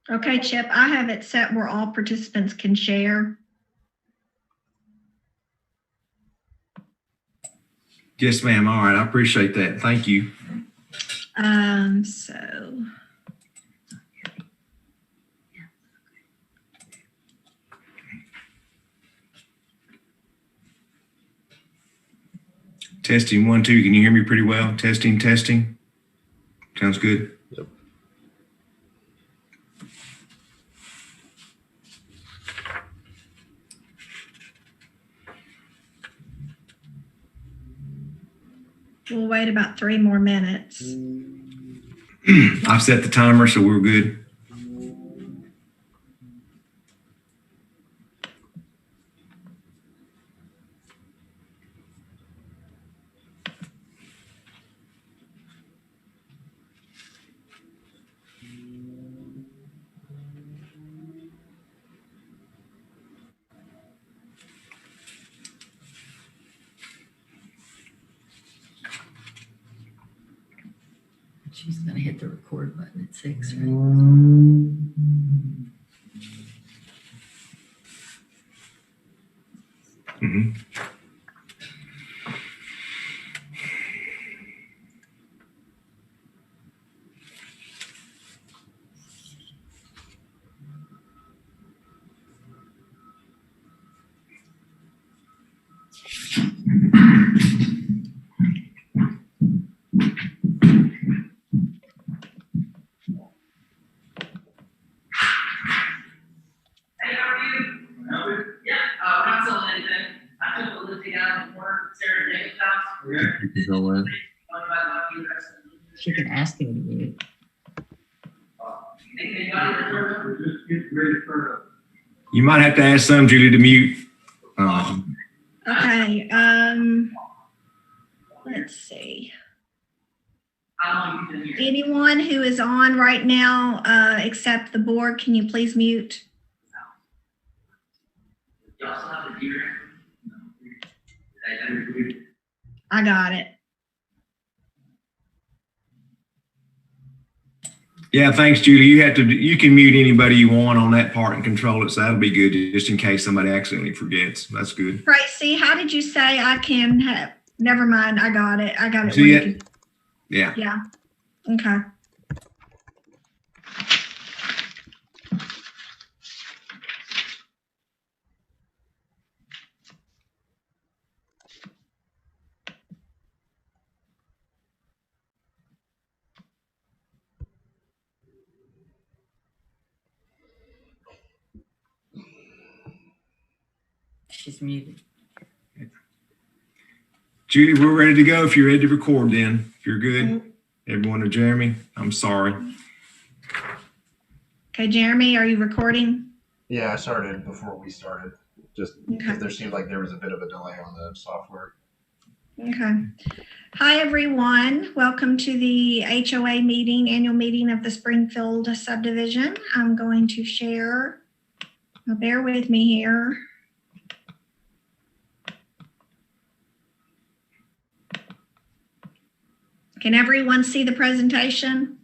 Okay, Chip, I have it set where all participants can share. Yes, ma'am. All right. I appreciate that. Thank you. So Testing 1, 2. Can you hear me pretty well? Testing, testing. Sounds good. Yep. we'll wait about 3 more minutes. I've set the timer, so we're good. She's going to hit the record button at 6, right? Mm-hmm. She can ask him to mute. You might have to ask some, Julie, to mute. Okay, let's see. Anyone who is on right now, except the board, can you please mute? I got it. Yeah, thanks, Julie. You can mute anybody you want on that part and control it, so that'll be good, just in case somebody accidentally forgets. That's good. Tracy, how did you say I can have? Never mind. I got it. I got it. See it? Yeah. Yeah. Okay. She's muted. Judy, we're ready to go if you're ready to record then. If you're good. Everyone to Jeremy, I'm sorry. Okay, Jeremy, are you recording? Yeah, I started before we started, just because there seemed like there was a bit of a delay on the software. Okay. Hi, everyone. Welcome to the HOA meeting, annual meeting of the Springfield subdivision. I'm going to share. Now, bear with me here. Can everyone see the presentation?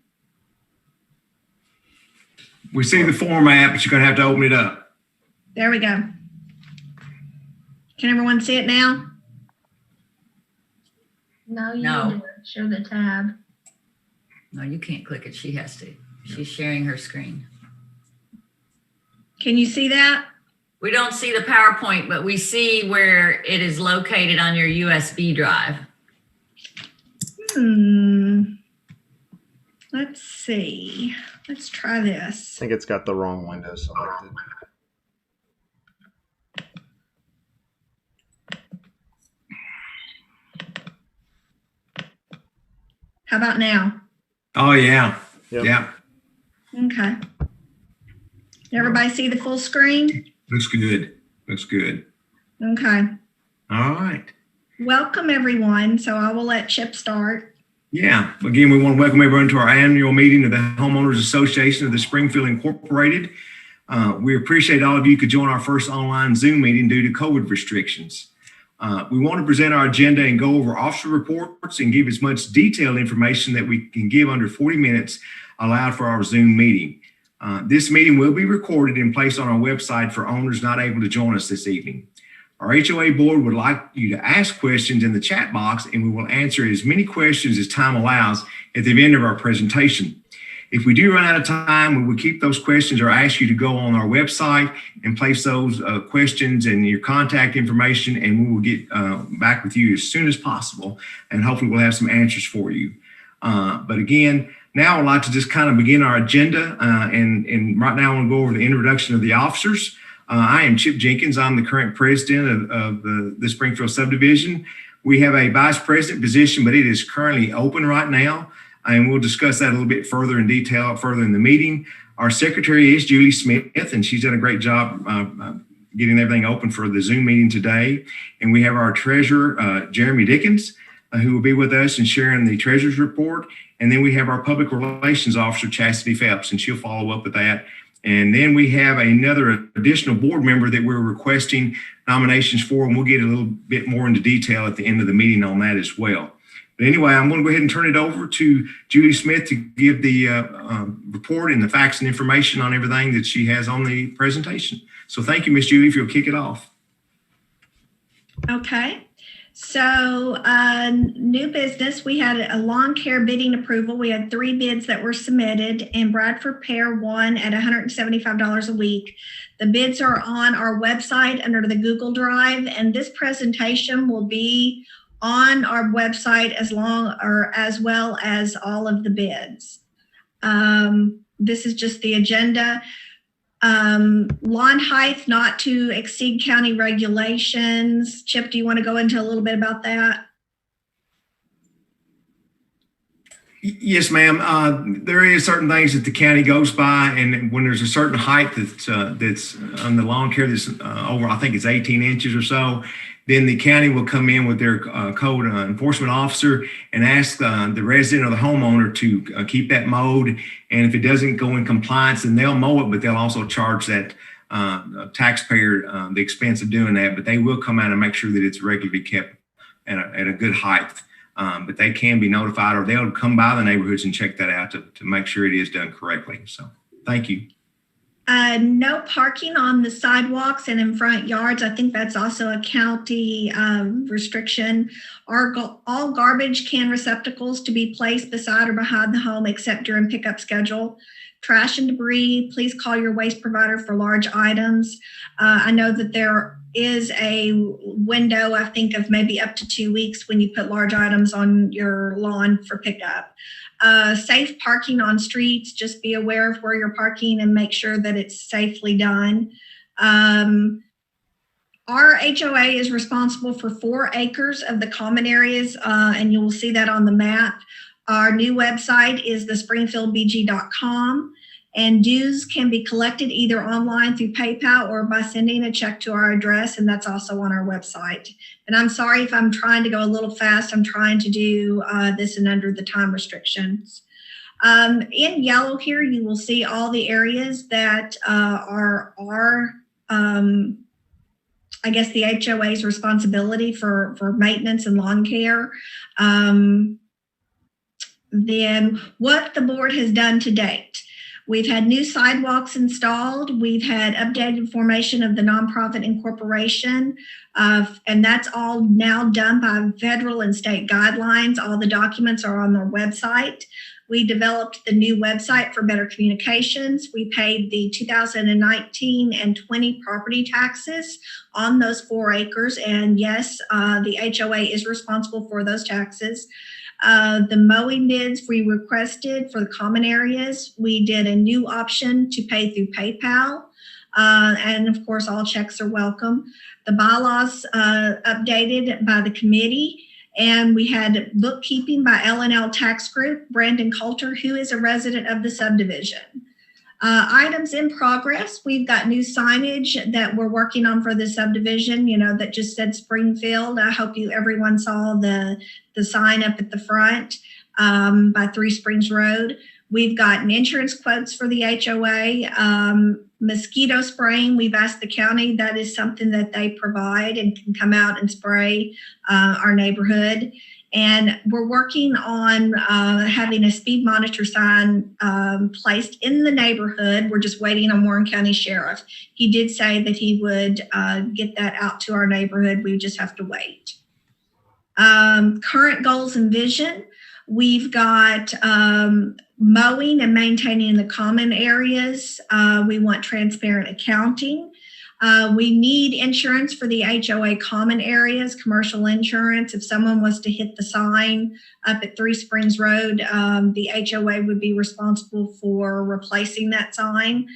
We see the format, but you're going to have to open it up. There we go. Can everyone see it now? No, you No. need to show the tab. No, you can't click it. She has to. She's sharing her screen. Can you see that? We don't see the PowerPoint, but we see where it is located on your USB drive. Let's see. Let's try this. I think it's got the wrong window selected. How about now? Oh, yeah. Yep. Yeah. Okay. Everybody see the full screen? Looks good. Looks good. Okay. All right. Welcome, everyone. So I will let Chip start. Yeah. Again, we want to welcome everyone to our annual meeting of the Homeowners Association of the Springfield Incorporated. We appreciate all of you could join our first online Zoom meeting due to COVID restrictions. We want to present our agenda and go over officer reports and give as much detailed information that we can give under 40 minutes allowed for our Zoom meeting. This meeting will be recorded and placed on our website for owners not able to join us this evening. Our HOA board would like you to ask questions in the chat box, and we will answer as many questions as time allows at the end of our presentation. If we do run out of time, we will keep those questions or ask you to go on our website and place those questions and your contact information, and we will get back with you as soon as possible, and hopefully we'll have some answers for you. But again, now I'd like to just kind of begin our agenda, and right now I want to go over the introduction of the officers. I am Chip Jenkins. I'm the current president of the Springfield subdivision. We have a vice president position, but it is currently open right now, and we'll discuss that a little bit further in detail further in the meeting. Our secretary is Julie Smith, and she's done a great job getting everything open for the Zoom meeting today. And we have our treasurer, Jeremy Dickens, who will be with us and sharing the treasurer's report. And then we have our public relations officer, Chastity Phelps, and she'll follow up with that. And then we have another additional board member that we're requesting nominations for, and we'll get a little bit more into detail at the end of the meeting on that as well. But anyway, I'm going to go ahead and turn it over to Julie Smith to give the report and the facts and information on everything that she has on the presentation. So thank you, Miss Julie, if you'll kick it off. Okay. So new business, we had a lawn care bidding approval. We had 3 bids that were submitted, and Bradford Pear won at $175 a week. The bids are on our website under the Google Drive, and this presentation will be on our website as well as all of the bids. This is just the agenda. Lawn height not to exceed county regulations. Chip, do you want to go into a little bit about that? Yes, ma'am. There is certain things that the county goes by, and when there's a certain height that's on the lawn care that's over, I think it's 18 inches or so, then the county will come in with their code enforcement officer and ask the resident or the homeowner to keep that mowed. And if it doesn't go in compliance, then they'll mow it, but they'll also charge that taxpayer the expense of doing that. But they will come out and make sure that it's regularly kept at a good height. But they can be notified, or they'll come by the neighborhoods and check that out to make sure it is done correctly. So thank you. No parking on the sidewalks and in front yards. I think that's also a county restriction. All garbage can receptacles to be placed beside or behind the home except during pickup schedule. Trash and debris, please call your waste provider for large items. I know that there is a window, I think, of maybe up to 2 weeks when you put large items on your lawn for pickup. Safe parking on streets, just be aware of where you're parking and make sure that it's safely done. Our HOA is responsible for 4 acres of the common areas, and you will see that on the map. Our new website is thespringfieldbg.com, and dues can be collected either online through PayPal or by sending a check to our address, and that's also on our website. And I'm sorry if I'm trying to go a little fast. I'm trying to do this and under the time restrictions. In yellow here, you will see all the areas that are I guess the HOA's responsibility for maintenance and lawn care. Then what the board has done to date. We've had new sidewalks installed. We've had updated formation of the nonprofit incorporation, and that's all now done by federal and state guidelines. All the documents are on their website. We developed the new website for better communications. We paid the 2019 and 20 property taxes on those 4 acres, and yes, the HOA is responsible for those taxes. The mowing bids we requested for the common areas, we did a new option to pay through PayPal. And of course, all checks are welcome. The bylaws updated by the committee, and we had bookkeeping by L&L Tax Group, Brandon Coulter, who is a resident of the subdivision. Items in progress, we've got new signage that we're working on for the subdivision, that just said Springfield. I hope everyone saw the sign up at the front by 3 Springs Road. We've gotten insurance quotes for the HOA. Mosquito spraying, we've asked the county, that is something that they provide and can come out and spray our neighborhood. And we're working on having a speed monitor sign placed in the neighborhood. We're just waiting on Warren County Sheriff. He did say that he would get that out to our neighborhood. We just have to wait. Current goals and vision. We've got mowing and maintaining the common areas. We want transparent accounting. We need insurance for the HOA common areas, commercial insurance. If someone was to hit the sign up at Three Springs Road, the HOA would be responsible for replacing that sign.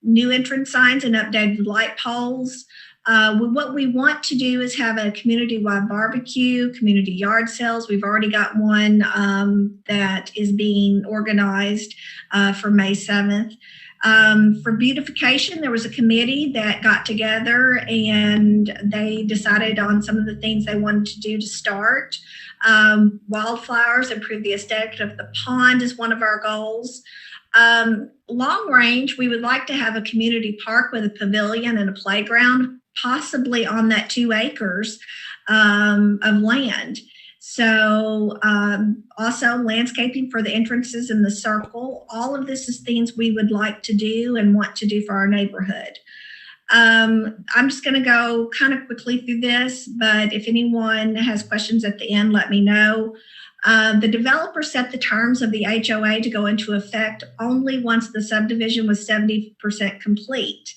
New entrance signs and updated light poles. What we want to do is have a community-wide barbecue, community yard sales. We've already got one that is being organized for May 7th. For beautification, there was a committee that got together and they decided on some of the things they wanted to do to start. Wildflowers, improve the aesthetic of the pond is one of our goals. Long range, we would like to have a community park with a pavilion and a playground, possibly on that 2 acres of land. So also landscaping for the entrances in the circle. All of this is things we would like to do and want to do for our neighborhood. I'm just going to go kind of quickly through this, but if anyone has questions at the end, let me know. The developer set the terms of the HOA to go into effect only once the subdivision was 70% complete.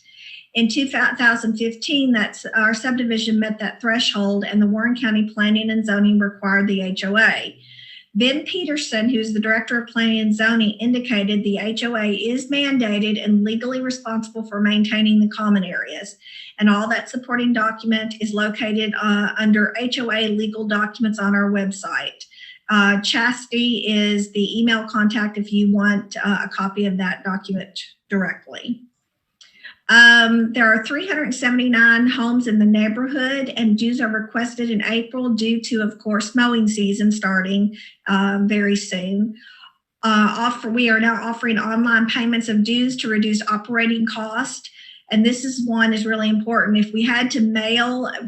In 2015, our subdivision met that threshold, and the Warren County Planning and Zoning required the HOA. Ben Peterson, who's the Director of Planning and Zoning, indicated the HOA is mandated and legally responsible for maintaining the common areas. And all that supporting document is located under HOA legal documents on our website. Chastity is the email contact if you want a copy of that document directly. There are 379 homes in the neighborhood, and dues are requested in April due to, of course, mowing season starting very soon. We are now offering online payments of dues to reduce operating cost. And this is really important. If we had to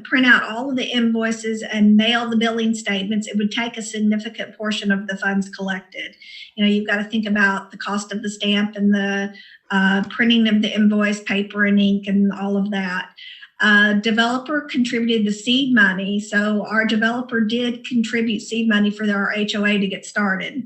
print out all of the invoices and mail the billing statements, it would take a significant portion of the funds collected. You know, you've got to think about the cost of the stamp and the printing of the invoice, paper and ink and all of that. Developer contributed the seed money. So our developer did contribute seed money for our HOA to get started.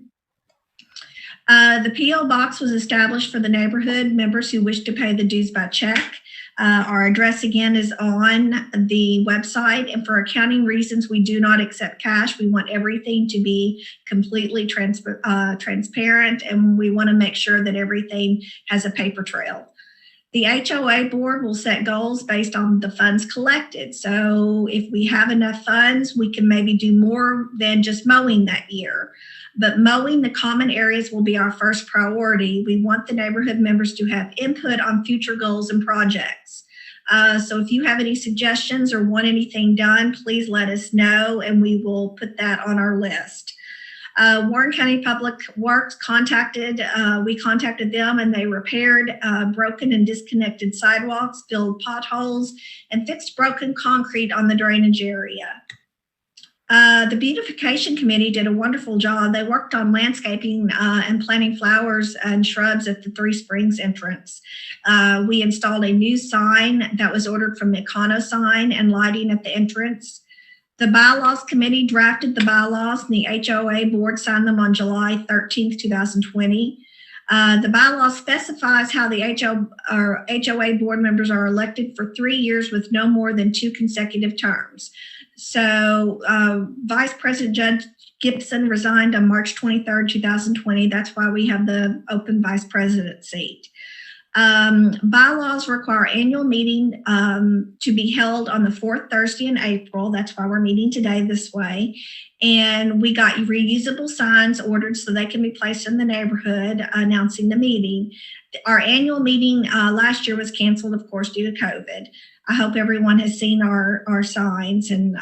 The P.O. box was established for the neighborhood members who wish to pay the dues by check. Our address again is on the website, and for accounting reasons, we do not accept cash. We want everything to be completely transparent, and we want to make sure that everything has a paper trail. The HOA board will set goals based on the funds collected. So if we have enough funds, we can maybe do more than just mowing that year. But mowing the common areas will be our first priority. We want the neighborhood members to have input on future goals and projects. So if you have any suggestions or want anything done, please let us know and we will put that on our list. Warren County Public Works we contacted them and they repaired broken and disconnected sidewalks, filled potholes, and fixed broken concrete on the drainage area. The beautification committee did a wonderful job. They worked on landscaping and planting flowers and shrubs at the Three Springs entrance. We installed a new sign that was ordered from Econo Sign and lighting at the entrance. The bylaws committee drafted the bylaws and the HOA board signed them on July 13th, 2020. The bylaw specifies how the HOA board members are elected for 3 years with no more than 2 consecutive terms. So Vice President Judge Gibson resigned on March 23rd, 2020. That's why we have the open vice president seat. Bylaws require annual meeting to be held on the 4th Thursday in April. That's why we're meeting today this way. And we got reusable signs ordered so they can be placed in the neighborhood announcing the meeting. Our annual meeting last year was canceled, of course, due to COVID. I hope everyone has seen our signs. And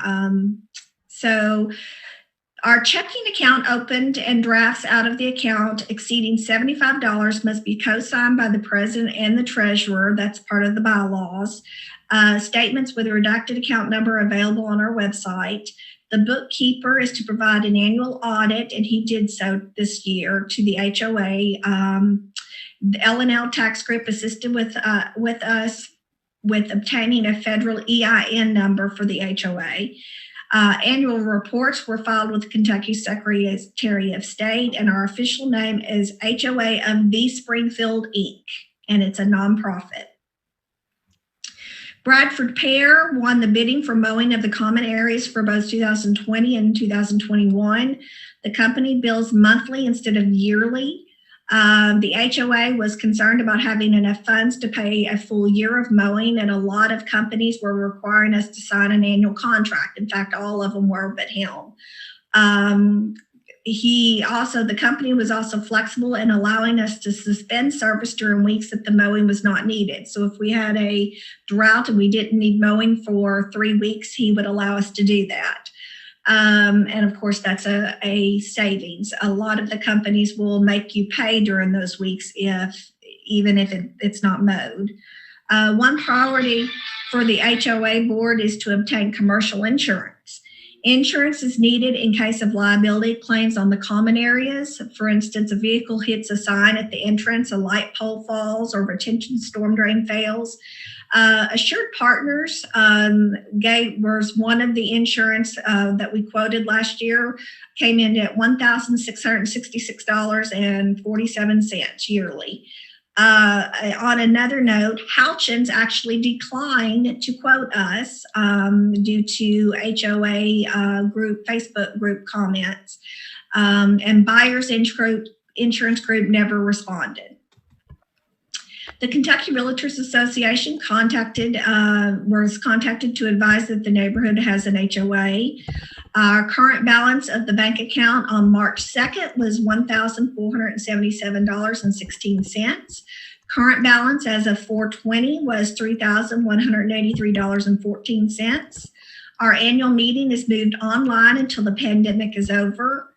so our checking account opened and drafts out of the account exceeding $75 must be co-signed by the president and the treasurer. That's part of the bylaws. Statements with a redacted account number available on our website. The bookkeeper is to provide an annual audit, and he did so this year to the HOA. The L&L tax group assisted with us with obtaining a federal EIN number for the HOA. Annual reports were filed with the Kentucky Secretary of State, and our official name is HOA of the Springfield, Inc., and it's a nonprofit. Bradford Pear won the bidding for mowing of the common areas for both 2020 and 2021. The company bills monthly instead of yearly. The HOA was concerned about having enough funds to pay a full year of mowing, and a lot of companies were requiring us to sign an annual contract. In fact, all of them were but him. The company was also flexible in allowing us to suspend service during weeks that the mowing was not needed. So if we had a drought and we didn't need mowing for 3 weeks, he would allow us to do that. And of course, that's a savings. A lot of the companies will make you pay during those weeks even if it's not mowed. One priority for the HOA board is to obtain commercial insurance. Insurance is needed in case of liability claims on the common areas. For instance, a vehicle hits a sign at the entrance, a light pole falls, or retention storm drain fails. Assured Partners was one of the insurance that we quoted last year, came in at $1,666.47 yearly. On another note, Houchins actually declined to quote us due to HOA Facebook group comments, and Buyers Insurance Group never responded. The Kentucky Realtors Association was contacted to advise that the neighborhood has an HOA. Our current balance of the bank account on March 2nd was $1,477.16. Current balance as of 4/20 was $3,183.14. Our annual meeting is moved online until the pandemic is over.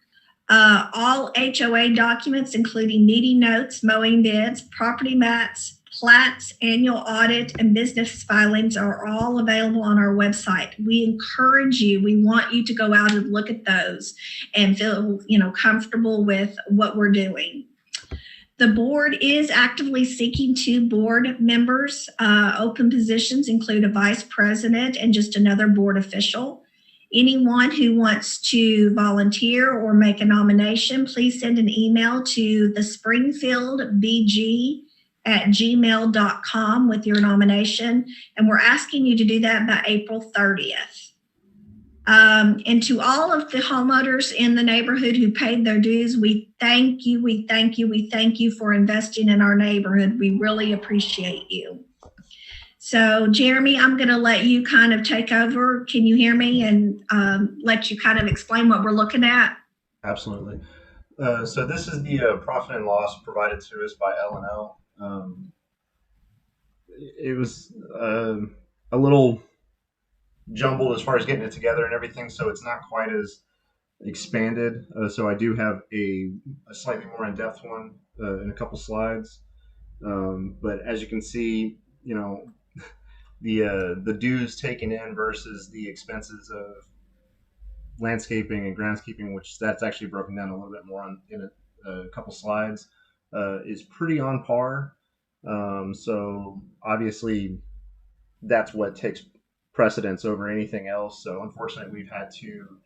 All HOA documents, including meeting notes, mowing bids, property maps, plats, annual audit, and business filings are all available on our website. We encourage you, we want you to go out and look at those and feel, comfortable with what we're doing. The board is actively seeking 2 board members. Open positions include a vice president and just another board official. Anyone who wants to volunteer or make a nomination, please send an email to thespringfieldbg@gmail.com with your nomination. And we're asking you to do that by April 30th. And to all of the homeowners in the neighborhood who paid their dues, we thank you, we thank you, we thank you for investing in our neighborhood. We really appreciate you. So Jeremy, I'm going to let you kind of take over. Can you hear me? And let you kind of explain what we're looking at. Absolutely. So this is the profit and loss provided to us by L&L. It was a little jumbled as far as getting it together and everything, so it's not quite as expanded. So I do have a slightly more in-depth one in a couple slides. But as you can see, the dues taken in versus the expenses of landscaping and groundskeeping, which that's actually broken down a little bit more in a couple slides, is pretty on par. So obviously that's what takes precedence over anything else. So unfortunately we've had to,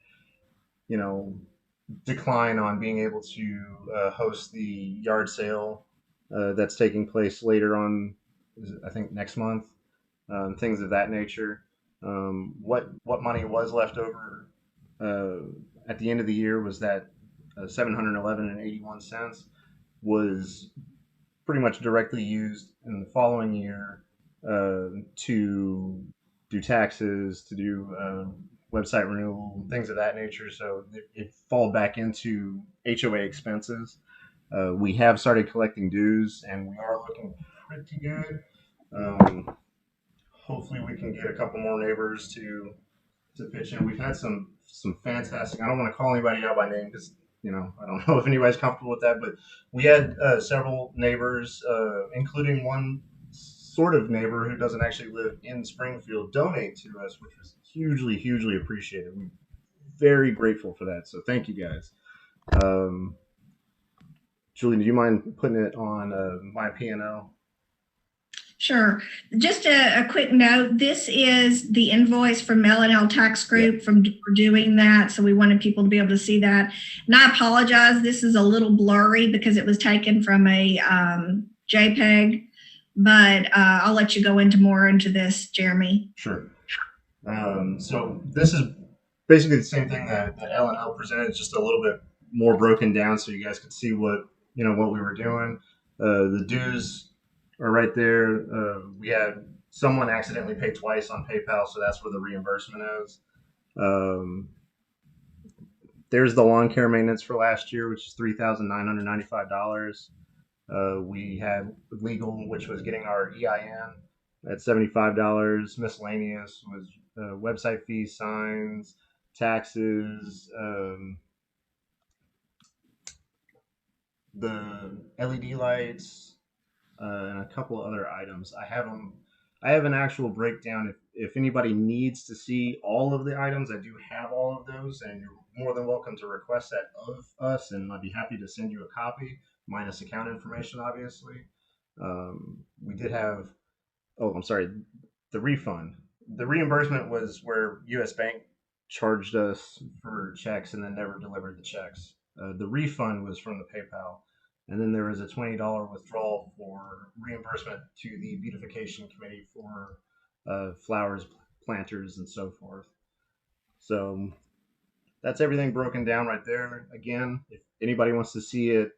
decline on being able to host the yard sale that's taking place later on, I think next month, things of that nature. What money was left over at the end of the year was that $711.81 was pretty much directly used in the following year to do taxes, to do website renewal, things of that nature. So it fall back into HOA expenses. We have started collecting dues, and we are looking pretty good. Hopefully we can get a couple more neighbors to pitch in. We've had some fantastic, I don't want to call anybody out by name because I don't know if anybody's comfortable with that, but we had several neighbors, including one sort of neighbor who doesn't actually live in Springfield, donate to us, which was hugely appreciated. We very grateful for that. So thank you guys. Julie, do you mind putting it on my P&L? Sure. Just a quick note. This is the invoice from L&L Tax Group for doing that. So we wanted people to be able to see that. And I apologize. This is a little blurry because it was taken from a JPEG, but I'll let you go more into this, Jeremy. Sure. So this is basically the same thing that L&L presented, just a little bit more broken down so you guys could see what we were doing. The dues are right there. We had someone accidentally pay twice on PayPal, so that's where the reimbursement is. There's the lawn care maintenance for last year, which is $3,995. We had legal, which was getting our EIN at $75. Miscellaneous was website fees, signs, taxes, the LED lights, and a couple other items. I have an actual breakdown. If anybody needs to see all of the items, I do have all of those, and you're more than welcome to request that of us, and I'd be happy to send you a copy, minus account information, obviously. We did have, the refund. The reimbursement was where U.S. Bank charged us for checks and then never delivered the checks. The refund was from the PayPal. And then there was a $20 withdrawal for reimbursement to the beautification committee for flowers, planters, and so forth. So that's everything broken down right there. Again, if anybody wants to see it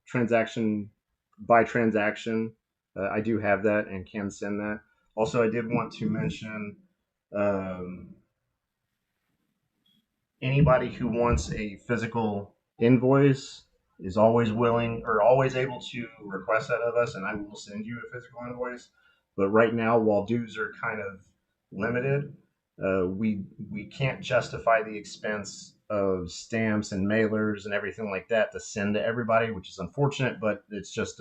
transaction by transaction, I do have that and can send that. Also, I did want to mention anybody who wants a physical invoice is always willing or always able to request that of us, and I will send you a physical invoice. But right now, while dues are kind of limited, we can't justify the expense of stamps and mailers and everything like that to send to everybody, which is unfortunate, but it's just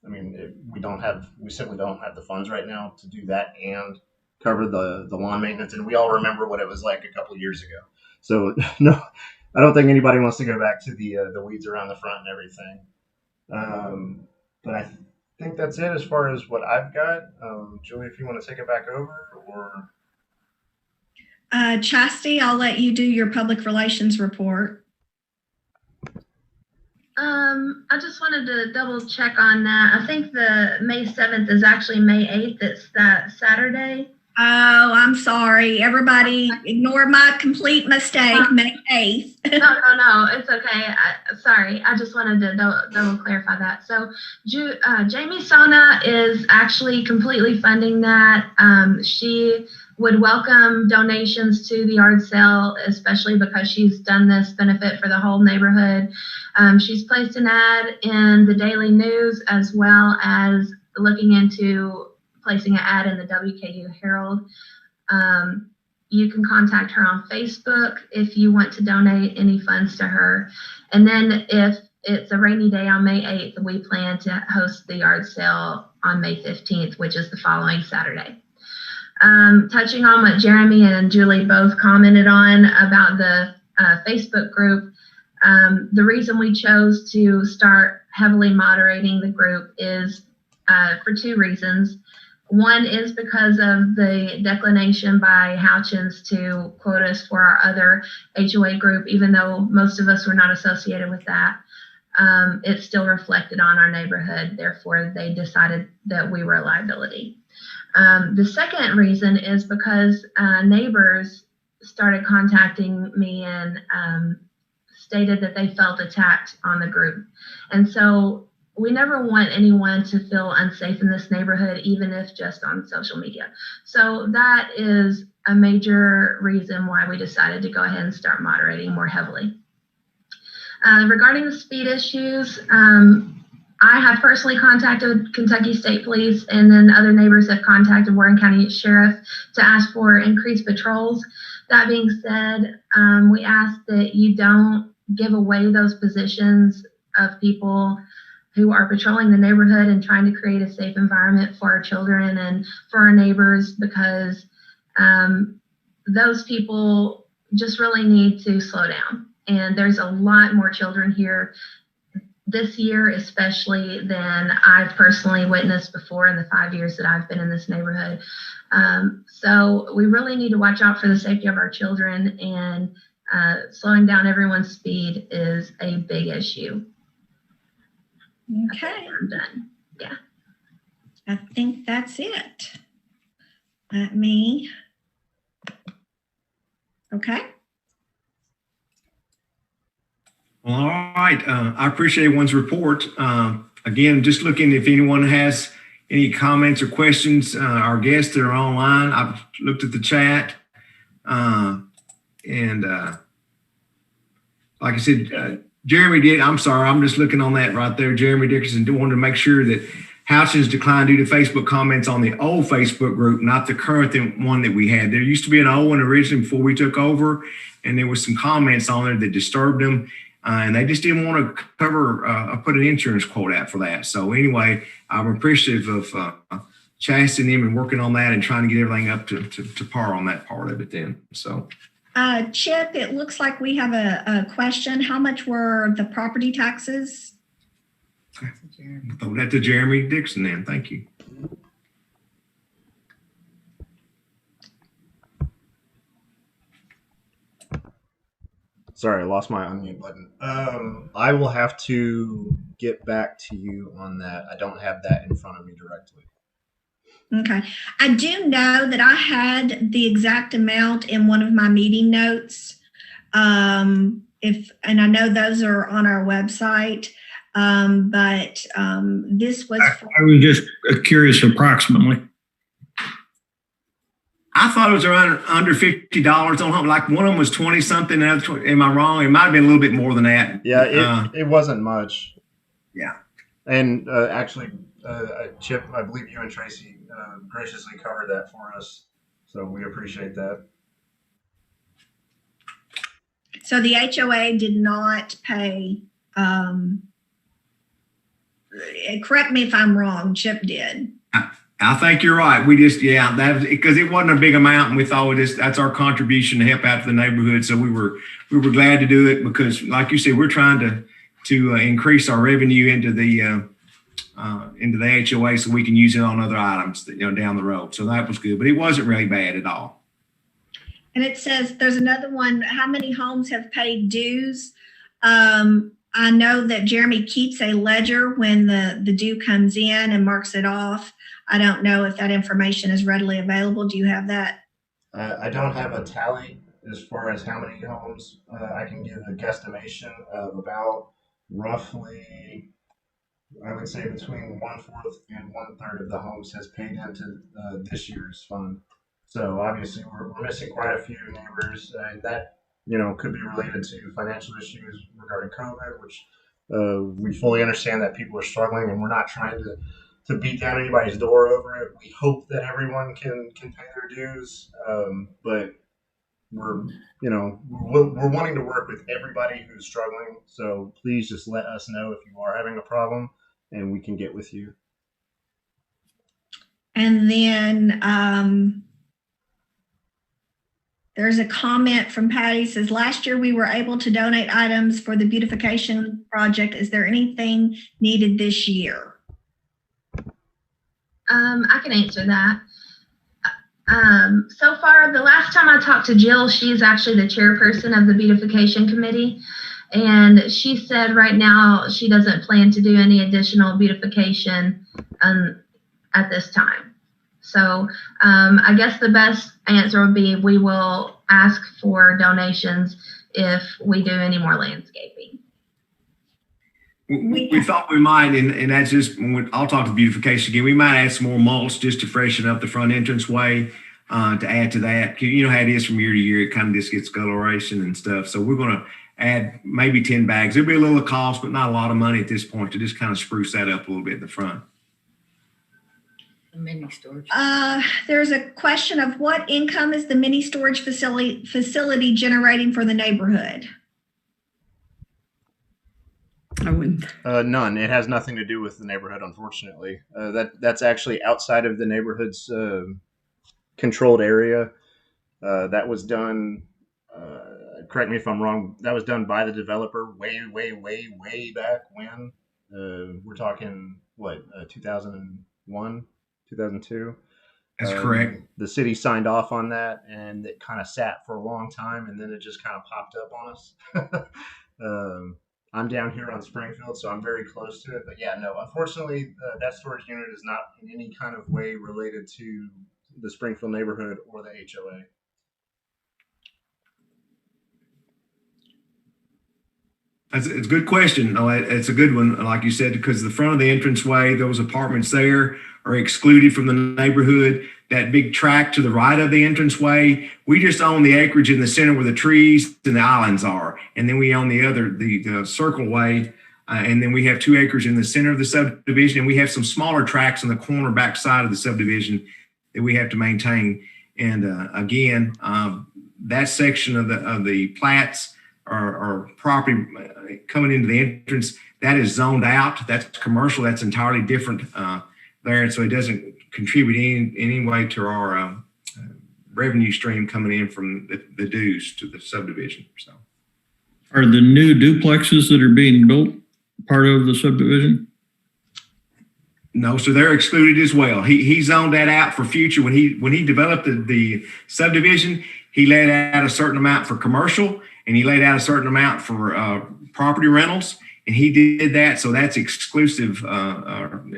we simply don't have the funds right now to do that and cover the lawn maintenance. And we all remember what it was like a couple of years ago. So no, I don't think anybody wants to go back to the weeds around the front and everything. But I think that's it as far as what I've got. Julie, if you want to take it back over, or Chastity, I'll let you do your public relations report. I just wanted to double check on that. I think the May 7th is actually May 8th. It's that Saturday. Oh, I'm sorry. Everybody ignore my complete mistake. May 8th. No, it's okay. Sorry. I just wanted to double clarify that. So Jamie Sona is actually completely funding that. She would welcome donations to the yard sale, especially because she's done this benefit for the whole neighborhood. She's placed an ad in the Daily News, as well as looking into placing an ad in the WKU Herald. You can contact her on Facebook if you want to donate any funds to her. And then if it's a rainy day on May 8th, we plan to host the yard sale on May 15th, which is the following Saturday. Touching on what Jeremy and Julie both commented on about the Facebook group, the reason we chose to start heavily moderating the group is for two reasons. One is because of the declination by Houchins to quote us for our other HOA group, even though most of us were not associated with that. It's still reflected on our neighborhood. Therefore, they decided that we were a liability. The second reason is because neighbors started contacting me and stated that they felt attacked on the group. And so we never want anyone to feel unsafe in this neighborhood, even if just on social media. So that is a major reason why we decided to go ahead and start moderating more heavily. Regarding the speed issues, I have personally contacted Kentucky State Police, and then other neighbors have contacted Warren County Sheriff to ask for increased patrols. That being said, we ask that you don't give away those positions of people who are patrolling the neighborhood and trying to create a safe environment for our children and for our neighbors, because those people just really need to slow down. And there's a lot more children here this year, especially than I've personally witnessed before in the 5 years that I've been in this neighborhood. So we really need to watch out for the safety of our children, and slowing down everyone's speed is a big issue. Okay, I'm done. I think that's it. Let me. Okay. Well, all right. I appreciate everyone's report. Again, just looking if anyone has any comments or questions, our guests that are online, I've looked at the chat. Like I said, Jeremy did. I'm sorry. I'm just looking on that right there. Jeremy Dickerson wanted to make sure that Houchins declined due to Facebook comments on the old Facebook group, not the current one that we had. There used to be an old one originally before we took over, and there was some comments on there that disturbed them. And they just didn't want to put an insurance quote out for that. So anyway, I'm appreciative of chastening them and working on that and trying to get everything up to par on that part of it then. So. Chip, it looks like we have a question. How much were the property taxes? Throw that to Jeremy Dixon then. Thank you. Sorry, I lost my unmute button. I will have to get back to you on that. I don't have that in front of me directly. Okay. I do know that I had the exact amount in one of my meeting notes. And I know those are on our website. But this was. I was just curious approximately. I thought it was around under $50 on home. Like one of them was 20 something. Am I wrong? It might have been a little bit more than that. Yeah, it wasn't much. Yeah. And actually, Chip, I believe you and Tracy graciously covered that for us. So we appreciate that. So the HOA did not pay. Correct me if I'm wrong. Chip did. I think you're right. We just, that because it wasn't a big amount, and we thought that's our contribution to help out the neighborhood. So we were glad to do it because, like you said, we're trying to increase our revenue into the HOA so we can use it on other items that, down the road. So that was good, but it wasn't really bad at all. And it says there's another one. How many homes have paid dues? I know that Jeremy keeps a ledger when the due comes in and marks it off. I don't know if that information is readily available. Do you have that? I don't have a tally as far as how many homes. I can give a guesstimation of about roughly, I would say between 1/4 and 1/3 of the homes has paid into this year's fund. So obviously we're missing quite a few neighbors, and that could be related to financial issues regarding COVID, which we fully understand that people are struggling, and we're not trying to beat down anybody's door over it. We hope that everyone can pay their dues, but we're wanting to work with everybody who's struggling. So please just let us know if you are having a problem, and we can get with you. And then there's a comment from Patty. Says last year we were able to donate items for the beautification project. Is there anything needed this year? I can answer that. So far, the last time I talked to Jill, she's actually the chairperson of the beautification committee. And she said right now she doesn't plan to do any additional beautification at this time. So I guess the best answer would be we will ask for donations if we do any more landscaping. We thought we might, and that's just, I'll talk to beautification again. We might add some more mulch just to freshen up the front entranceway to add to that. You know how it is from year to year. It kind of just gets coloration and stuff. So we're going to add maybe 10 bags. There'll be a little cost, but not a lot of money at this point to just kind of spruce that up a little bit in the front. The mini storage. There's a question of what income is the mini storage facility generating for the neighborhood? I wouldn't. None. It has nothing to do with the neighborhood, unfortunately. That's actually outside of the neighborhood's controlled area. That was done correct me if I'm wrong, that was done by the developer way back when. We're talking what, 2001, 2002. That's correct. The city signed off on that, and it kind of sat for a long time, and then it just kind of popped up on us. I'm down here on Springfield, so I'm very close to it. But yeah, no, unfortunately, that storage unit is not in any kind of way related to the Springfield neighborhood or the HOA. It's a good question. No, it's a good one, like you said, because the front of the entranceway, those apartments there are excluded from the neighborhood. That big tract to the right of the entranceway, we just own the acreage in the center where the trees and the islands are. And then we own the circle way. And then we have 2 acres in the center of the subdivision. And we have some smaller tracts on the corner back side of the subdivision that we have to maintain. And again, that section of the plats or property coming into the entrance, that is zoned out. That's commercial. That's entirely different there. And so it doesn't contribute in any way to our revenue stream coming in from the dues to the subdivision. So, Are the new duplexes that are being built part of the subdivision? no, so they're excluded as well. He zoned that out for future. When he developed the subdivision, he laid out a certain amount for commercial, and he laid out a certain amount for property rentals, and he did that. So that's exclusive, of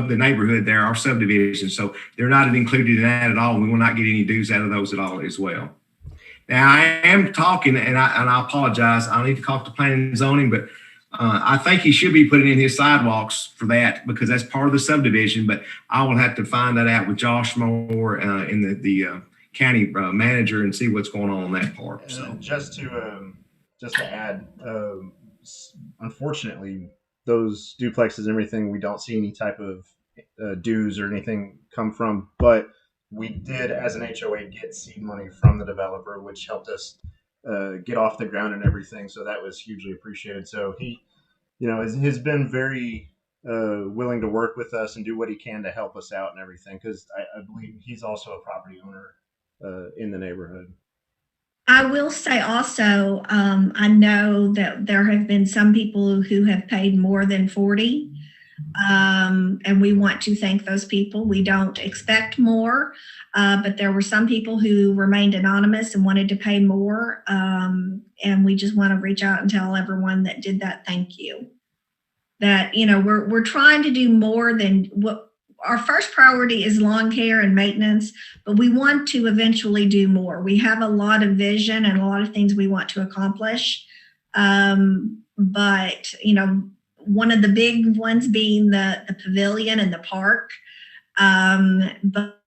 the neighborhood there, our subdivision. So they're not included in that at all. We will not get any dues out of those at all as well. Now I am talking, and I apologize. I need to talk to planning and zoning, but I think he should be putting in his sidewalks for that because that's part of the subdivision. But I will have to find that out with Josh Moore in the county manager and see what's going on that part. So just to add, unfortunately, those duplexes and everything, we don't see any type of dues or anything come from. But we did, as an HOA, get seed money from the developer, which helped us get off the ground and everything. So that was hugely appreciated. So he, has been very willing to work with us and do what he can to help us out and everything. Because I believe he's also a property owner in the neighborhood. I will say also, I know that there have been some people who have paid more than 40. And we want to thank those people. We don't expect more, but there were some people who remained anonymous and wanted to pay more. And we just want to reach out and tell everyone that did that, thank you. That, we're trying to do more than what our first priority is lawn care and maintenance, but we want to eventually do more. We have a lot of vision and a lot of things we want to accomplish. But, one of the big ones being the pavilion and the park. But